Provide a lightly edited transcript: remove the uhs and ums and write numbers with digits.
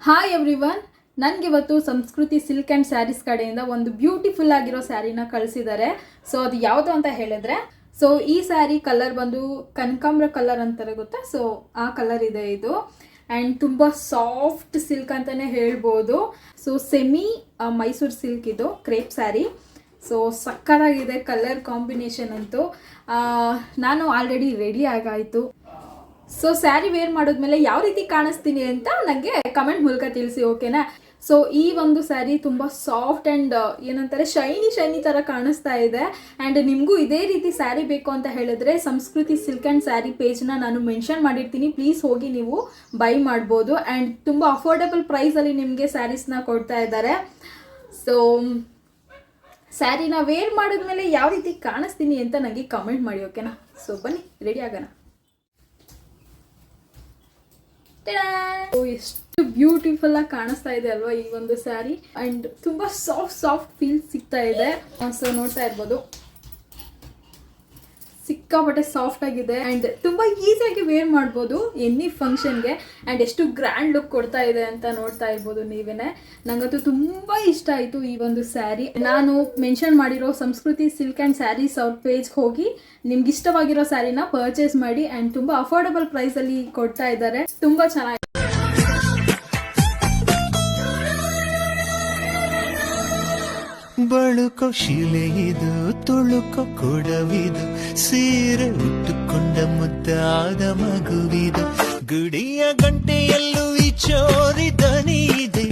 Hi everyone, ನನಗಿವತ್ತು ಸಂಸ್ಕೃತಿ silk and saris ಕಡೆಯಿಂದ ಒಂದು ಬ್ಯೂಟಿಫುಲ್ ಆಗಿರೋ ಸ್ಯಾರಿನ ಕಳಿಸಿದ್ದಾರೆ. ಸೊ ಅದು ಯಾವುದು ಅಂತ ಹೇಳಿದ್ರೆ, ಸೊ ಈ ಸ್ಯಾರಿ ಕಲರ್ ಬಂದು ಕನಕಾಂಬ್ರ ಕಲರ್ ಅಂತಾರೆ ಗೊತ್ತಾ. ಸೊ ಆ ಕಲರ್ ಇದೆ ಇದು. ಆ್ಯಂಡ್ ತುಂಬ ಸಾಫ್ಟ್ ಸಿಲ್ಕ್ ಅಂತಲೇ ಹೇಳ್ಬೋದು. ಸೊ ಸೆಮಿ ಮೈಸೂರು ಸಿಲ್ಕ್ ಇದು, ಕ್ರೇಪ್ ಸ್ಯಾರಿ. ಸೊ ಸಕ್ಕತ್ತಾಗಿದೆ ಕಲರ್ ಕಾಂಬಿನೇಷನ್ ಅಂತೂ. ನಾನು ಆಲ್ರೆಡಿ ರೆಡಿ ಆಗಾಯಿತು. ಸೊ ಸ್ಯಾರಿ ವೇರ್ ಮಾಡಿದ್ಮೇಲೆ ಯಾವ ರೀತಿ ಕಾಣಿಸ್ತೀನಿ ಅಂತ ನನಗೆ ಕಮೆಂಟ್ ಮೂಲಕ ತಿಳಿಸಿ, ಓಕೆನಾ. ಸೊ ಈ ಒಂದು ಸ್ಯಾರಿ ತುಂಬ ಸಾಫ್ಟ್ ಆ್ಯಂಡ್ ಏನಂತಾರೆ ಶೈನಿ ಥರ ಕಾಣಿಸ್ತಾ ಇದೆ. ಆ್ಯಂಡ್ ನಿಮಗೂ ಇದೇ ರೀತಿ ಸ್ಯಾರಿ ಬೇಕು ಅಂತ ಹೇಳಿದ್ರೆ ಸಂಸ್ಕೃತಿ ಸಿಲ್ಕ್ ಆ್ಯಂಡ್ ಸ್ಯಾರಿ ಪೇಜ್ನ ನಾನು ಮೆನ್ಷನ್ ಮಾಡಿರ್ತೀನಿ, ಪ್ಲೀಸ್ ಹೋಗಿ ನೀವು ಬೈ ಮಾಡ್ಬೋದು. ಆ್ಯಂಡ್ ತುಂಬ ಅಫೋರ್ಡಬಲ್ ಪ್ರೈಸಲ್ಲಿ ನಿಮಗೆ ಸ್ಯಾರೀಸ್ನ ಕೊಡ್ತಾ ಇದ್ದಾರೆ. ಸೊ ಸ್ಯಾರಿನ ವೇರ್ ಮಾಡಿದ್ಮೇಲೆ ಯಾವ ರೀತಿ ಕಾಣಿಸ್ತೀನಿ ಅಂತ ನನಗೆ ಕಮೆಂಟ್ ಮಾಡಿ, ಓಕೆನಾ. ಸೊ ಬನ್ನಿ ರೆಡಿ ಆಗೋಣ. ಎಷ್ಟು ಬ್ಯೂಟಿಫುಲ್ ಆಗಿ ಕಾಣಿಸ್ತಾ ಇದೆ ಅಲ್ವಾ ಈ ಒಂದು ಸ್ಯಾರಿ. ಅಂಡ್ ತುಂಬಾ ಸಾಫ್ಟ್ ಫೀಲ್ ಸಿಗ್ತಾ ಇದೆ. ಸೊ ನೋಡ್ತಾ ಇರ್ಬೋದು, ಸಿಕ್ಕಾಪಟ್ಟೆ ಸಾಫ್ಟ್ ಆಗಿದೆ ಅಂಡ್ ತುಂಬಾ ಈಸಿಯಾಗಿ ವೇರ್ ಮಾಡ್ಬೋದು ಎನಿ ಫಂಕ್ಷನ್ಗೆ. ಅಂಡ್ ಎಷ್ಟು ಗ್ರ್ಯಾಂಡ್ ಲುಕ್ ಕೊಡ್ತಾ ಇದೆ ಅಂತ ನೋಡ್ತಾ ಇರ್ಬೋದು ನೀವೇನೆ. ನಂಗಂತೂ ತುಂಬಾ ಇಷ್ಟ ಆಯಿತು ಈ ಒಂದು ಸ್ಯಾರಿ. ನಾನು ಮೆನ್ಷನ್ ಮಾಡಿರೋ ಸಂಸ್ಕೃತಿ ಸಿಲ್ಕ್ ಆ್ಯಂಡ್ ಸ್ಯಾರೀಸ್ ಅವ್ರ ಪೇಜ್ಗೆ ಹೋಗಿ ನಿಮ್ಗೆ ಇಷ್ಟವಾಗಿರೋ ಸ್ಯಾರಿನ ಪರ್ಚೇಸ್ ಮಾಡಿ. ಅಂಡ್ ತುಂಬಾ ಅಫೋರ್ಡಬಲ್ ಪ್ರೈಸ್ ಅಲ್ಲಿ ಕೊಡ್ತಾ ಇದ್ದಾರೆ. ತುಂಬಾ ಚೆನ್ನಾಗಿದೆ. ಬಳುಕೋ ಶಿಲೆಯಿದು, ತುಳುಕೋ ಕೊಡವಿದು, ಸೀರೆ ಉಟ್ಟುಕೊಂಡ ಮುದ್ದಾದ ಮಗುವಿದು, ಗುಡಿಯ ಗಂಟೆಯಲ್ಲೂ ಈ ಚೋರಿ ದನಿ ಇದೆ,